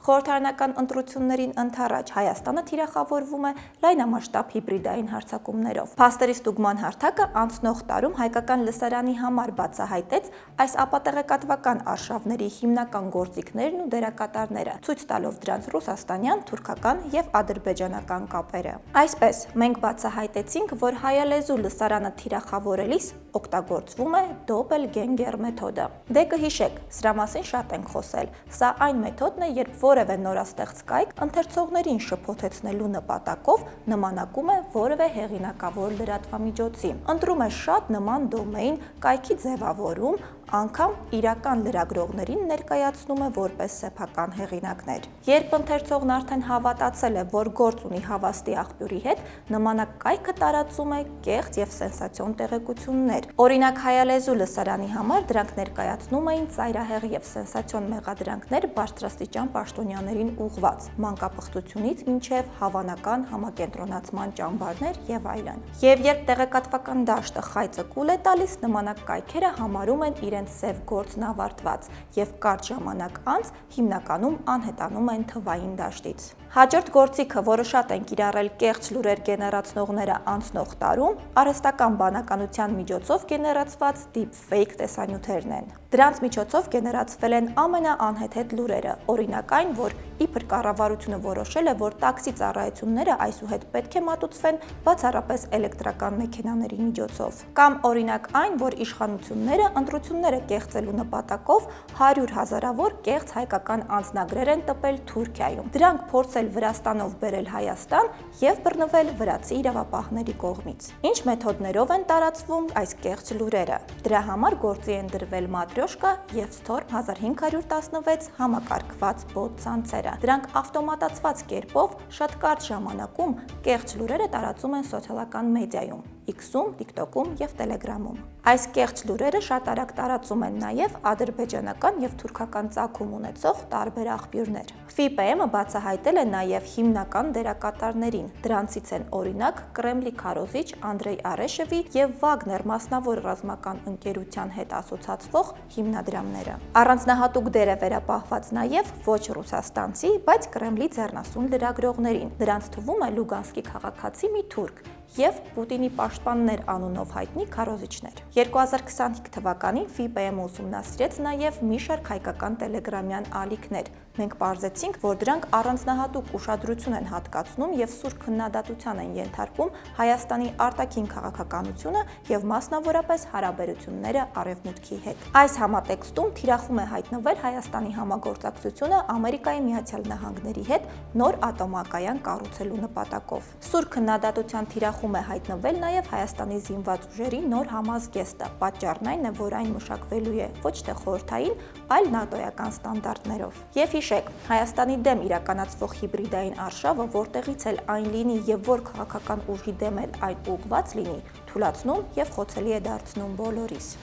Խորհրդարանական ընտրություններին ընդառաջ Հայաստանը թիրախավորվում է լայնամասշտաբ հիբրիդային հարձակումներով։ Փաստերի ստուգման հարթակը անցնող տարում հայկական լսարանի համար բացահայտեց այս ապատեղեկատվական արշավների հիմնական գործիքներն ու դերակատարները, ցույց տալով դրանց ռուսաստանյան, թուրքական եւ ադրբեջանական կապերը։ Այսպես, մենք բացահայտեցինք, որ հայալեզու լսարանը թիրախավորելիս օգտագործվում է դոպելգենգեր մեթոդը։ Դե կհիշեք, սրա մասին շատ ենք խոսել։ Սա այն մեթոդն է, երբ որևէ նորաստեղծ կայք ընթերցողներին շփոթեցնելու նպատակով նմանակում է որևէ հեղինակավոր լրատվամիջոցի։ Ընտրում է շատ նման դոմեին, կայքի ձևավորում, անգամ իրական լրագրողներին ներկայացնում է որպես սեփական հեղինակներ։ Երբ ընթերցողն արդեն հավատացել է, որ գործ ունի հավաստի աղբյուրի հետ, նմանակ կայքը տարածում է կեղծ եւ սենսացիոն տեղեկություններ։ Օրինակ, հայալեզու լսարանի համար դրանք ներկայացնում էին ծայրահեղ եւ սենսացիոն մեղադրանքներ բարձրաստիճան պաշտոնյաներին ուղղված, մանկապղծությունից մինչև հավանական համակենտրոնացման ճամբարներ եւ այլն։ Եվ երբ տեղեկատվական դաշտը խայծը կուլ է տալիս, նմանակ կայքերը համարում են իրենց սև գործն ավարտված եւ կարճ ժամանակ անց հիմնականում անհետանում են թվային դաշտից։ Հաջորդ գործիքը, որը շատ են կիրառել կեղծ լուրեր գեներացնողները անցնող տարում, արհեստական բանականության միջոցով գեներացված deepfake տեսանյութերն են։ Դրանց միջոցով գեներացվել են ամենաանհեթեթ լուրերը, օրինակ այն, որ իբր կառավարությունը որոշել է, որ տաքսի ծառայությունները այսուհետ պետք է մատուցվեն բացառապես էլեկտրական մեքենաների միջոցով, կամ օրինակ այն, որ իշխանությունները ընտրությունները կեղծելու նպատակով 100 հազարավոր կեղծ հայկական անձնագրեր են տպել Թուրքիայում։ Դրանք փորձել Վրաստանով բերել Հայաստան եւ բռնվել վրացի իրավապահների կողմից։ Ինչ մեթոդներով են տարածվում այս կեղծ լուրերը։ Դրա համար գործի են դրվել Matryoshka եւ Storm 1516 համակարգված բոտ ցանցերը։ Դրանք ավտոմատացված կերպով շատ կարճ ժամանակում կեղծ լուրերը տարածում են սոցիալական մեդիայում, X-ում, TikTok-ում եւ Telegram-ում։ Այս կեղծ լուրերը շատ արագ տարածում են նաեւ ադրբեջանական եւ թուրքական ծագում ունեցող տարբեր աղբյուրներ։ FIPM-ը բացահայտել է նաեւ հիմնական դերակատարներին։ Դրանցից են օրինակ Կրեմլի քարոզիչ Անդրեյ Արեշևի եւ Վագներ մասնավոր ռազմական ընկերության հետ ասոցացվող հիմնադրամները։ Առանձնահատուկ դեր է վերապահված նաեւ ոչ ռուսաստանցի, բայց Կրեմլի ձեռնասուն լրագրողներին։ Դրանց թվում է Լուգանսկի քաղաքացի մի թուրք եւ Պուտինի պաշտպաններ անունով հայտնի քարոզիչներ։ 2025 թվականին FIPM-ը ուսումնասիրեց նաեւ մի շարք հայկական տելեգրամյան ալիքներ։ Մենք պարզեցինք, որ դրանք առանձնահատուկ ուշադրություն են հատկացնում եւ սուր քննադատության են ենթարկում Հայաստանի արտաքին քաղաքականությունը եւ մասնավորապես հարաբերությունները Արևմուտքի հետ։ Այս համատեքստում թիրախում է հայտնվել Հայաստանի համագործակցությունը Ամերիկայի Միացյալ Նահանգների հետ նոր ատոմակայան կառուցելու նպատակով։ Սուր քննադատության թիրախում է հայտնվել նաեւ Հայաստանի զինված ուժերի նոր համազգեստը։ Պատճառն այն է, որ այն մշակվելու է ոչ թե խորհրդային, այլ նատոյական ստանդարտներով։ Եվ հիշեք, Հայաստանի դեմ իրականացվող հիբրիդային արշավը, որտեղից էլ այն լինի եւ որ քաղաքական ուժի դեմ էլ այն ուղղված լինի, թուլացնում եւ խոցելի է դարձնում բոլորիս։